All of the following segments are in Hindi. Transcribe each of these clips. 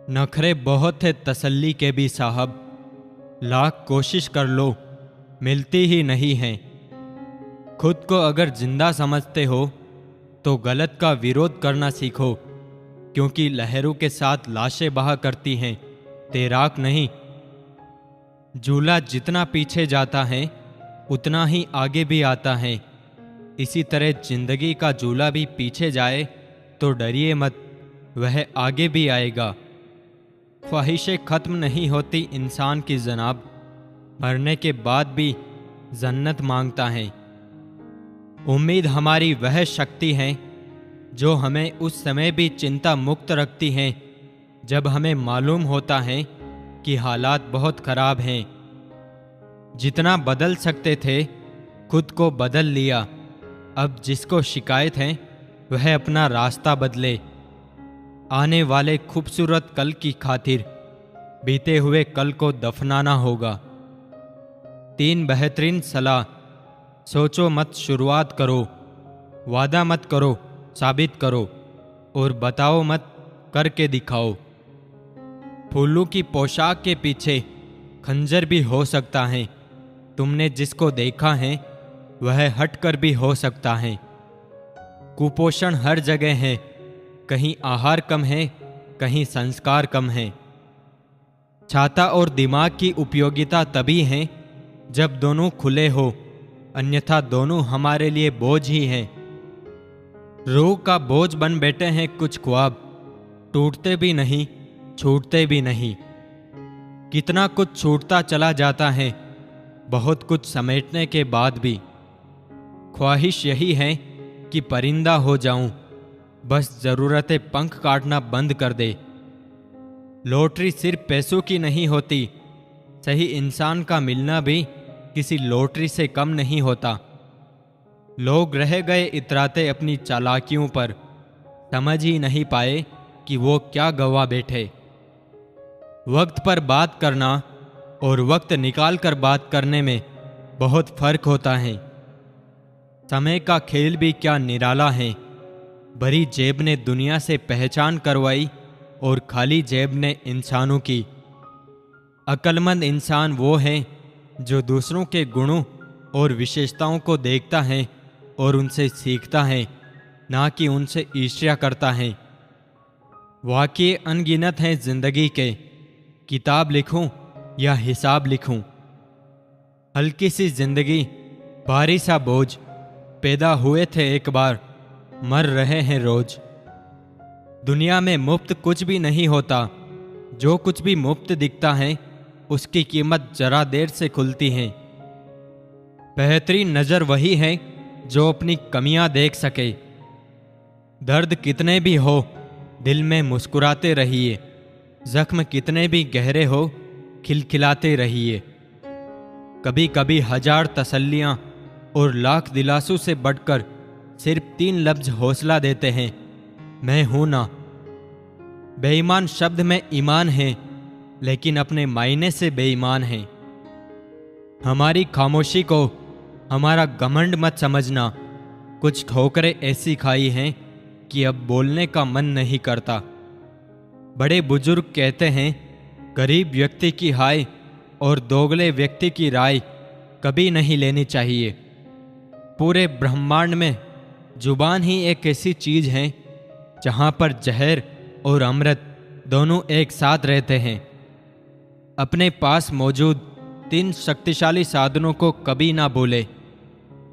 नखरे बहुत थे तसल्ली के भी साहब, लाख कोशिश कर लो मिलती ही नहीं हैं। खुद को अगर जिंदा समझते हो तो गलत का विरोध करना सीखो, क्योंकि लहरों के साथ लाशें बहा करती हैं, तैराक नहीं। झूला जितना पीछे जाता है उतना ही आगे भी आता है। इसी तरह जिंदगी का झूला भी पीछे जाए तो डरिए मत, वह आगे भी आएगा। ख्वाहिशें खत्म नहीं होती इंसान की जनाब, मरने के बाद भी जन्नत मांगता है। उम्मीद हमारी वह शक्ति है जो हमें उस समय भी चिंता मुक्त रखती है जब हमें मालूम होता है कि हालात बहुत खराब हैं। जितना बदल सकते थे खुद को बदल लिया। अब जिसको शिकायत है वह अपना रास्ता बदले। आने वाले खूबसूरत कल की खातिर बीते हुए कल को दफनाना होगा। 3 बेहतरीन सलाह। सोचो मत, शुरुआत करो। वादा मत करो, साबित करो। और बताओ मत, करके दिखाओ। फूलों की पोशाक के पीछे खंजर भी हो सकता है। तुमने जिसको देखा है वह हटकर भी हो सकता है। कुपोषण हर जगह है, कहीं आहार कम है, कहीं संस्कार कम है। छाता और दिमाग की उपयोगिता तभी है जब दोनों खुले हो, अन्यथा दोनों हमारे लिए बोझ ही हैं। रूह का बोझ बन बैठे हैं कुछ ख्वाब, टूटते भी नहीं, छूटते भी नहीं। कितना कुछ छूटता चला जाता है, बहुत कुछ समेटने के बाद भी। ख्वाहिश यही है कि परिंदा हो जाऊं, बस जरूरतें पंख काटना बंद कर दे। लॉटरी सिर्फ पैसों की नहीं होती, सही इंसान का मिलना भी किसी लॉटरी से कम नहीं होता। लोग रह गए इतराते अपनी चालाकियों पर, समझ ही नहीं पाए कि वो क्या गवा बैठे। वक्त पर बात करना और वक्त निकाल कर बात करने में बहुत फर्क होता है। समय का खेल भी क्या निराला है। भरी जेब ने दुनिया से पहचान करवाई और खाली जेब ने इंसानों की। अक्लमंद इंसान वो है जो दूसरों के गुणों और विशेषताओं को देखता है और उनसे सीखता है, ना कि उनसे ईर्ष्या करता है। वाक़ये अनगिनत हैं जिंदगी के, किताब लिखूं या हिसाब लिखूं। हल्की सी जिंदगी, भारी सा बोझ। पैदा हुए थे एक बार, मर रहे हैं रोज। दुनिया में मुफ्त कुछ भी नहीं होता। जो कुछ भी मुफ्त दिखता है उसकी कीमत जरा देर से खुलती है। बेहतरीन नज़र वही है जो अपनी कमियां देख सके। दर्द कितने भी हो दिल में मुस्कुराते रहिए। जख्म कितने भी गहरे हो खिलखिलाते रहिए। कभी कभी 1000 तसल्लियां और लाख दिलासों से बढ़कर सिर्फ 3 लफ्ज हौसला देते हैं, मैं हूं ना। बेईमान शब्द में ईमान है, लेकिन अपने मायने से बेईमान है। हमारी खामोशी को हमारा घमंड मत समझना। कुछ ठोकरें ऐसी खाई हैं कि अब बोलने का मन नहीं करता। बड़े बुजुर्ग कहते हैं, गरीब व्यक्ति की हाय और दोगले व्यक्ति की राय कभी नहीं लेनी चाहिए। पूरे ब्रह्मांड में जुबान ही एक ऐसी चीज है जहां पर जहर और अमृत दोनों एक साथ रहते हैं। अपने पास मौजूद 3 शक्तिशाली साधनों को कभी ना भूले,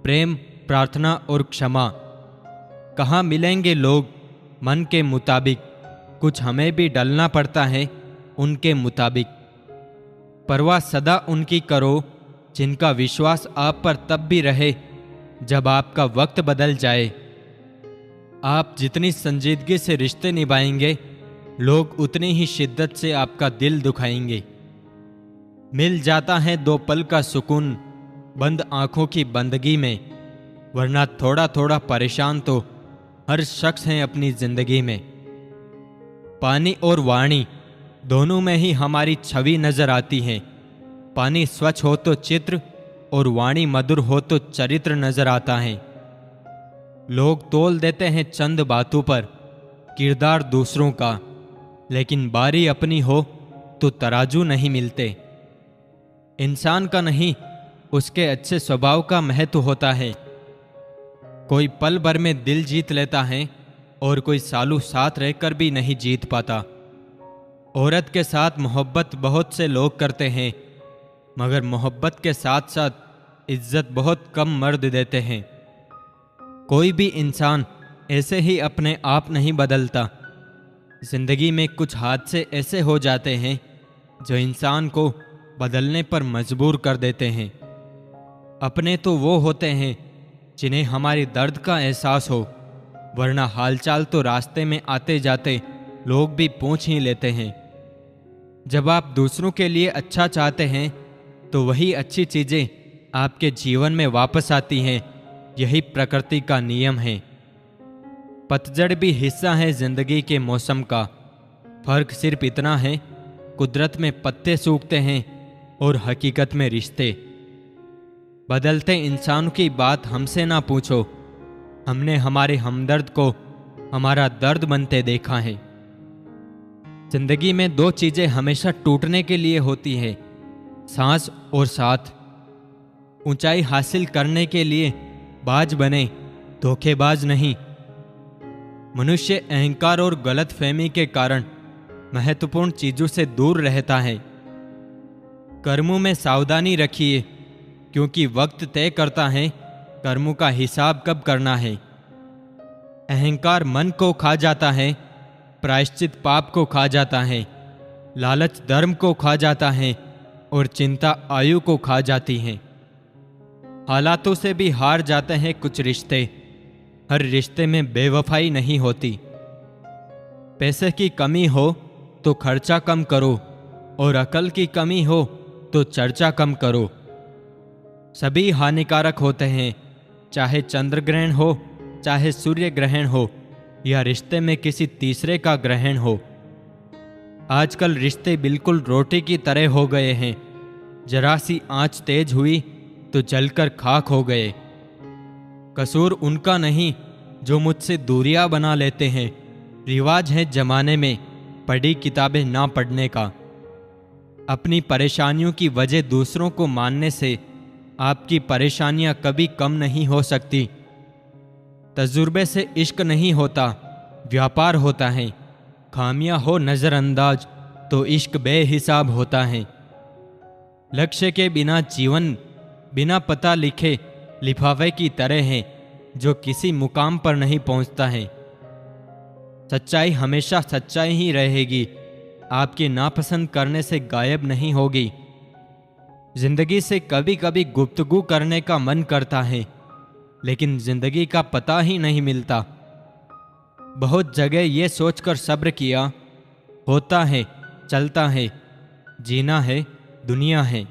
प्रेम, प्रार्थना और क्षमा। कहाँ मिलेंगे लोग मन के मुताबिक, कुछ हमें भी डलना पड़ता है उनके मुताबिक। परवाह सदा उनकी करो जिनका विश्वास आप पर तब भी रहे जब आपका वक्त बदल जाए। आप जितनी संजीदगी से रिश्ते निभाएंगे, लोग उतनी ही शिद्दत से आपका दिल दुखाएंगे। मिल जाता है 2 पल का सुकून बंद आंखों की बंदगी में, वरना थोड़ा थोड़ा परेशान तो हर शख्स है अपनी जिंदगी में। पानी और वाणी दोनों में ही हमारी छवि नजर आती है। पानी स्वच्छ हो तो चित्र और वाणी मधुर हो तो चरित्र नजर आता है। लोग तोल देते हैं चंद बातों पर किरदार दूसरों का, लेकिन बारी अपनी हो तो तराजू नहीं मिलते। इंसान का नहीं, उसके अच्छे स्वभाव का महत्व होता है। कोई पल भर में दिल जीत लेता है और कोई सालों साथ रहकर भी नहीं जीत पाता। औरत के साथ मोहब्बत बहुत से लोग करते हैं, मगर मोहब्बत के साथ साथ इज्जत बहुत कम मर्द देते हैं। कोई भी इंसान ऐसे ही अपने आप नहीं बदलता। जिंदगी में कुछ हादसे ऐसे हो जाते हैं जो इंसान को बदलने पर मजबूर कर देते हैं। अपने तो वो होते हैं जिन्हें हमारी दर्द का एहसास हो, वरना हालचाल तो रास्ते में आते जाते लोग भी पूछ ही लेते हैं। जब आप दूसरों के लिए अच्छा चाहते हैं तो वही अच्छी चीज़ें आपके जीवन में वापस आती हैं। यही प्रकृति का नियम है। पतझड़ भी हिस्सा है जिंदगी के मौसम का। फर्क सिर्फ इतना है, कुदरत में पत्ते सूखते हैं और हकीकत में रिश्ते। बदलते इंसान की बात हमसे ना पूछो, हमने हमारे हमदर्द को हमारा दर्द बनते देखा है। जिंदगी में दो चीजें हमेशा टूटने के लिए होती है, सांस और साथ। ऊंचाई हासिल करने के लिए बाज बने, धोखेबाज नहीं। मनुष्य अहंकार और गलतफहमी के कारण महत्वपूर्ण चीजों से दूर रहता है। कर्मों में सावधानी रखिए, क्योंकि वक्त तय करता है कर्मों का हिसाब कब करना है। अहंकार मन को खा जाता है, प्रायश्चित पाप को खा जाता है, लालच धर्म को खा जाता है और चिंता आयु को खा जाती है। हालातों से भी हार जाते हैं कुछ रिश्ते। हर रिश्ते में बेवफाई नहीं होती। पैसे की कमी हो तो खर्चा कम करो और अकल की कमी हो तो चर्चा कम करो। सभी हानिकारक होते हैं, चाहे चंद्र ग्रहण हो, चाहे सूर्य ग्रहण हो, या रिश्ते में किसी तीसरे का ग्रहण हो। आजकल रिश्ते बिल्कुल रोटी की तरह हो गए हैं। जरा सी आंच तेज हुई तो जलकर खाक हो गए। कसूर उनका नहीं जो मुझसे दूरियां बना लेते हैं। रिवाज है जमाने में पढ़ी किताबें ना पढ़ने का। अपनी परेशानियों की वजह दूसरों को मानने से आपकी परेशानियां कभी कम नहीं हो सकती। तजुर्बे से इश्क नहीं होता, व्यापार होता है। खामियां हो नज़रअंदाज तो इश्क बेहिसाब होता है। लक्ष्य के बिना जीवन बिना पता लिखे लिफाफे की तरह है, जो किसी मुकाम पर नहीं पहुंचता है। सच्चाई हमेशा सच्चाई ही रहेगी, आपकी नापसंद करने से गायब नहीं होगी। जिंदगी से कभी कभी गुफ्तगू करने का मन करता है, लेकिन जिंदगी का पता ही नहीं मिलता। बहुत जगह ये सोचकर सब्र किया, होता है, चलता है, जीना है, दुनिया है।